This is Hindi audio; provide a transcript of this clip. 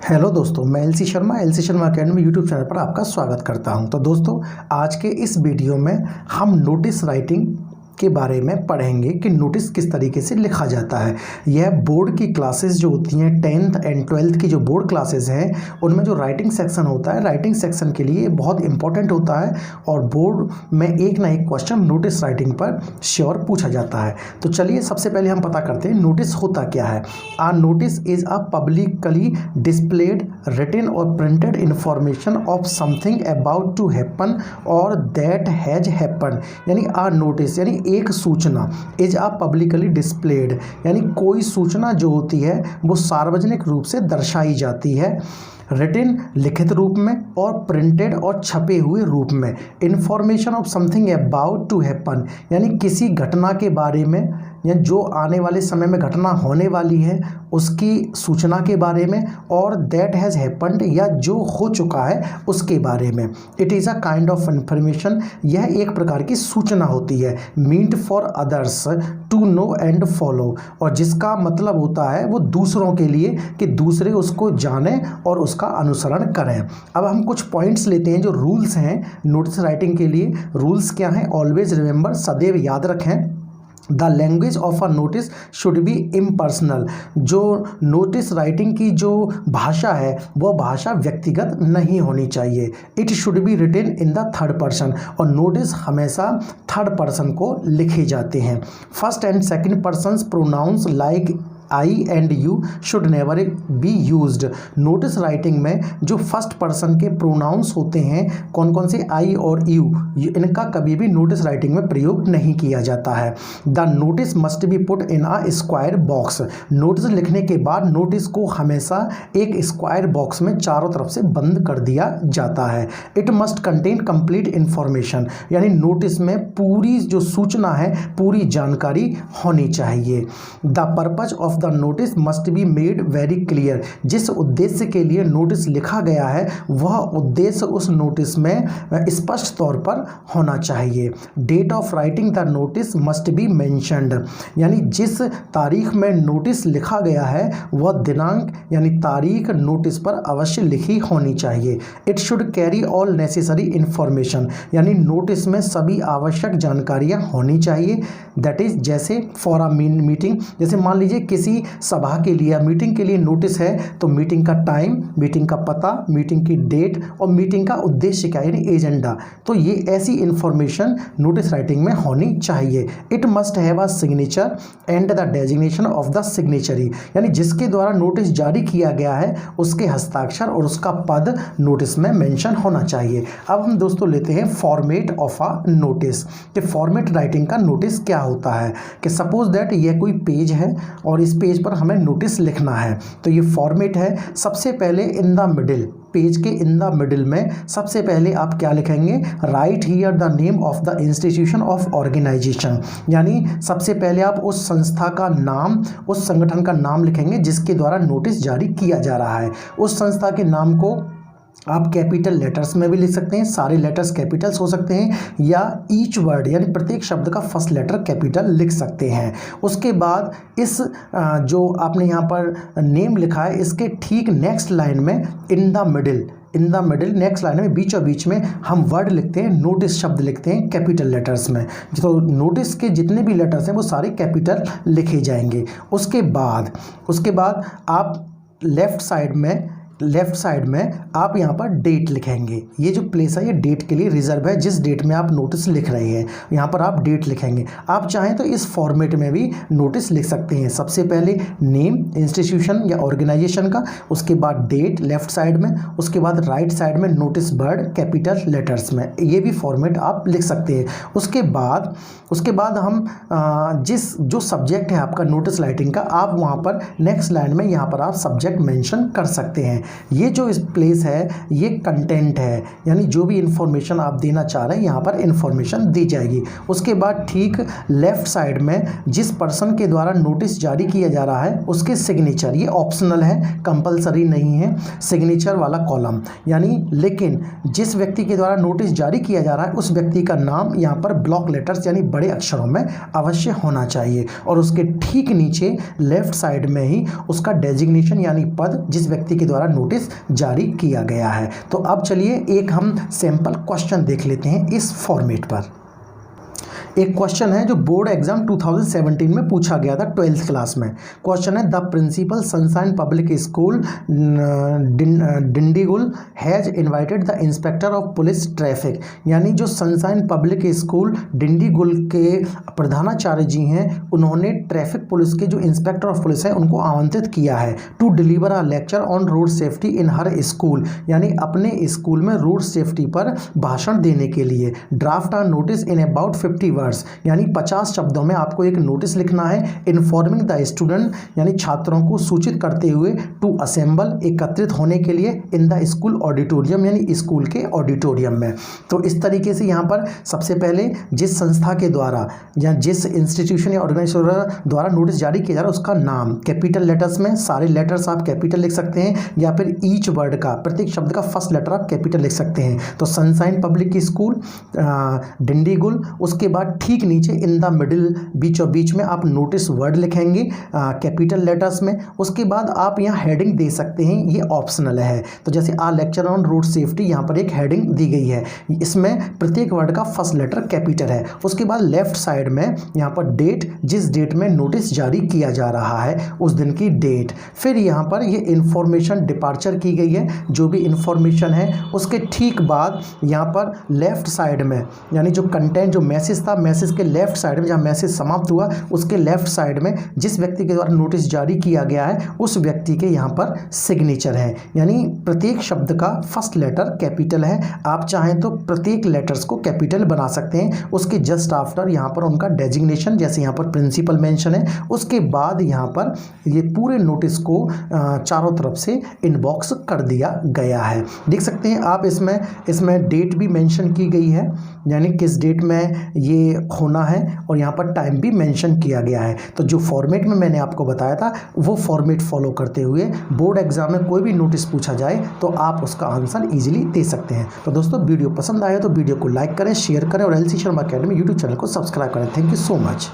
हेलो दोस्तों, मैं LC Sharma academy YouTube channel पर आपका स्वागत करता हूं। तो दोस्तों, आज के इस वीडियो में हम नोटिस राइटिंग के बारे में पढ़ेंगे कि नोटिस किस तरीके से लिखा जाता है। यह बोर्ड की क्लासेस जो होती हैं 10th एंड 12th की जो बोर्ड क्लासेस हैं उनमें जो राइटिंग सेक्शन होता है, राइटिंग सेक्शन के लिए बहुत इंपॉर्टेंट होता है और बोर्ड में एक ना एक क्वेश्चन नोटिस राइटिंग पर श्योर पूछा जाता है। तो चलिए सबसे पहले हम पता करते हैं नोटिस होता क्या है। A notice is a publicly displayed written or printed information of something about to happen or that has happen. यानी आ नोटिस यानी एक सूचना, इज आ पब्लिकली डिस्प्लेड यानी कोई सूचना जो होती है वो सार्वजनिक रूप से दर्शाई जाती है, रिटन लिखित रूप में और प्रिंटेड और छपे हुए रूप में। Information of something about to happen यानी किसी घटना के बारे में या जो आने वाले समय में घटना होने वाली है उसकी सूचना के बारे में, और दैट हैज़ हैपन्ड या जो हो चुका है उसके बारे में। It is a kind of information, यह एक प्रकार की सूचना होती है, meant for others to know and follow, और जिसका मतलब होता है वो दूसरों के लिए कि दूसरे उसको जाने और उसका अनुसरण करें। अब हम कुछ पॉइंट्स लेते हैं जो रूल्स हैं नोटिस राइटिंग के लिए। रूल्स क्या हैं? ऑलवेज रिमेंबर, सदैव याद रखें, the language of a notice should be impersonal. जो नोटिस राइटिंग की जो भाषा है वह भाषा व्यक्तिगत नहीं होनी चाहिए। It should be written in the third person, और नोटिस हमेशा थर्ड पर्सन को लिखे जाते हैं। First and second persons pronouns like I and you should never be used. Notice writing में जो फर्स्ट पर्सन के प्रोनाउंस होते हैं, कौन कौन से, आई और यू, इनका कभी भी नोटिस राइटिंग में प्रयोग नहीं किया जाता है। The notice must B put in a square box. Notice लिखने के बाद नोटिस को हमेशा एक स्क्वायर बॉक्स में चारों तरफ से बंद कर दिया जाता है। It must contain complete information यानी नोटिस में पूरी जो सूचना है, पूरी जानकारी होनी चाहिए। The purpose of the notice must be made very clear. जिस उद्देश्य के लिए नोटिस लिखा गया है वह उद्देश्य उस नोटिस में स्पष्ट तौर पर होना चाहिए। Date of writing the notice must be mentioned यानी जिस तारीख में नोटिस लिखा गया है वह दिनांक यानी तारीख नोटिस पर अवश्य लिखी होनी चाहिए। It should carry all necessary information यानी नोटिस में सभी आवश्यक जानकारियां होनी चाहिए। दैट इज जैसे फॉर अ मीटिंग, जैसे मान लीजिए किसी सभा के लिए, मीटिंग के लिए नोटिस है तो मीटिंग का टाइम, मीटिंग का पता, मीटिंग की डेट और मीटिंग का उद्देश्य क्या यानी एजेंडा, तो ये ऐसी इंफॉर्मेशन नोटिस राइटिंग में होनी चाहिए। It must have a signature and the designation of the signatory यानी जिसके द्वारा नोटिस जारी किया गया है उसके हस्ताक्षर और उसका पद नोटिस में मेंशन होना चाहिए। अब हम दोस्तों लेते हैं फॉर्मेट ऑफ अ नोटिस कि फॉर्मेट राइटिंग का नोटिस क्या होता है। कि सपोज दैट यह कोई पेज है और इस पेज पर हमें नोटिस लिखना है, तो ये फॉर्मेट है। सबसे पहले इन द मिडिल, पेज के इन द मिडिल में सबसे पहले आप क्या लिखेंगे? Write here the name of the institution of organization यानी सबसे पहले आप उस संस्था का नाम, उस संगठन का नाम लिखेंगे जिसके द्वारा नोटिस जारी किया जा रहा है। उस संस्था के नाम को आप कैपिटल लेटर्स में भी लिख सकते हैं, सारे लेटर्स कैपिटल्स हो सकते हैं, या ईच वर्ड यानी प्रत्येक शब्द का फर्स्ट लेटर कैपिटल लिख सकते हैं। उसके बाद इस जो आपने यहाँ पर नेम लिखा है इसके ठीक नेक्स्ट लाइन में in the middle next line में बीचों बीच में हम वर्ड लिखते हैं, नोटिस शब्द लिखते हैं कैपिटल लेटर्स में। तो नोटिस के जितने भी लेटर्स हैं वो सारे कैपिटल लिखे जाएंगे। उसके बाद आप लेफ्ट साइड में आप यहाँ पर डेट लिखेंगे। ये जो प्लेस है ये डेट के लिए रिजर्व है, जिस डेट में आप नोटिस लिख रहे हैं यहाँ पर आप डेट लिखेंगे। आप चाहें तो इस फॉर्मेट में भी नोटिस लिख सकते हैं। सबसे पहले नेम इंस्टीट्यूशन या ऑर्गेनाइजेशन का, उसके बाद डेट लेफ्ट साइड में, उसके बाद राइट साइड में नोटिस वर्ड कैपिटल लेटर्स में, ये भी फॉर्मेट आप लिख सकते हैं। उसके बाद हम जो सब्जेक्ट है आपका नोटिस राइटिंग का, आप वहाँ पर नेक्स्ट लाइन में यहाँ पर आप सब्जेक्ट मेंशन कर सकते हैं। ये जो इस प्लेस है ये कंटेंट है यानी जो भी इंफॉर्मेशन आप देना चाह रहे हैं यहाँ पर इंफॉर्मेशन दी जाएगी। उसके बाद ठीक लेफ्ट साइड में जिस पर्सन के द्वारा नोटिस जारी किया जा रहा है उसके सिग्नेचर, ये ऑप्शनल है, कंपलसरी नहीं है, सिग्नेचर वाला कॉलम यानी, लेकिन जिस व्यक्ति के द्वारा नोटिस जारी किया जा रहा है उस व्यक्ति का नाम यहाँ पर ब्लॉक लेटर्स यानी बड़े अक्षरों में अवश्य होना चाहिए। और उसके ठीक नीचे लेफ्ट साइड में ही उसका डेजिग्नेशन यानी पद, जिस व्यक्ति के द्वारा नोटिस जारी किया गया है। तो अब चलिए एक हम सैंपल क्वेश्चन देख लेते हैं इस फॉर्मेट पर। एक क्वेश्चन है जो बोर्ड एग्जाम 2017 में पूछा गया था 12th क्लास में। क्वेश्चन है the principal Sunshine Public School Dindigul has invited the inspector of police traffic, यानी जो सनशाइन पब्लिक स्कूल डिंडीगुल के प्रधानाचार्य जी हैं उन्होंने ट्रैफिक पुलिस के जो इंस्पेक्टर ऑफ पुलिस हैं उनको आमंत्रित किया है to deliver a lecture on road safety in her school, यानी अपने स्कूल में रोड सेफ्टी पर भाषण देने के लिए। Draft a notice in about 50 words, यानी 50 शब्दों में आपको एक नोटिस लिखना है। इन्फॉर्मिंग द स्टूडेंट, यानी छात्रों को सूचित करते हुए, टू असेंबल, एकत्रित होने के लिए, इन द स्कूल ऑडिटोरियम, यानी स्कूल के ऑडिटोरियम में। तो इस तरीके से यहाँ पर सबसे पहले जिस संस्था के द्वारा या जिस इंस्टीट्यूशन या ऑर्गेनाइजेशन द्वारा नोटिस जारी किया जा रहा है उसका नाम कैपिटल लेटर्स में, सारे लेटर्स आप कैपिटल लिख सकते हैं, या फिर ईच वर्ड का, प्रत्येक शब्द का फर्स्ट लेटर आप कैपिटल लिख सकते हैं। तो सनशाइन पब्लिक स्कूल डिंडीगुल, उसके बाद ठीक नीचे इन द मिडिल, बीचों बीच में आप नोटिस वर्ड लिखेंगे कैपिटल लेटर्स में। उसके बाद आप यहाँ हेडिंग दे सकते हैं, ये ऑप्शनल है। तो जैसे आ लेक्चर ऑन रोड सेफ्टी, यहाँ पर एक हेडिंग दी गई है, इसमें प्रत्येक वर्ड का फर्स्ट लेटर कैपिटल है। उसके बाद लेफ्ट साइड में यहाँ पर डेट, जिस डेट में नोटिस जारी किया जा रहा है उस दिन की डेट। फिर यहाँ पर ये इंफॉर्मेशन डिपार्चर की गई है, जो भी इंफॉर्मेशन है। उसके ठीक बाद यहाँ पर लेफ्ट साइड में, यानी जो कंटेंट, जो मैसेज था, मैसेज के लेफ्ट साइड में जहाँ मैसेज समाप्त हुआ उसके लेफ्ट साइड में जिस व्यक्ति के द्वारा नोटिस जारी किया गया है उस व्यक्ति के यहाँ पर सिग्नेचर है, यानी प्रत्येक शब्द का फर्स्ट लेटर कैपिटल है। आप चाहें तो प्रत्येक लेटर्स को कैपिटल बना सकते हैं। उसके जस्ट आफ्टर यहाँ पर उनका डेजिग्नेशन, जैसे यहाँ पर प्रिंसिपल मेंशन है, उसके बाद यहाँ पर ये पूरे नोटिस को चारों तरफ से इनबॉक्स कर दिया गया है। देख सकते हैं आप इसमें डेट भी मेंशन की गई है, यानी किस डेट में ये होना है, और यहाँ पर टाइम भी मेंशन किया गया है। तो जो फॉर्मेट में मैंने आपको बताया था वो फॉर्मेट फॉलो करते हुए बोर्ड एग्जाम में कोई भी नोटिस पूछा जाए तो आप उसका आंसर इजीली दे सकते हैं। तो दोस्तों वीडियो पसंद आए तो वीडियो को लाइक करें, शेयर करें और LC Sharma academy YouTube channel को सब्सक्राइब करें। Thank you so much.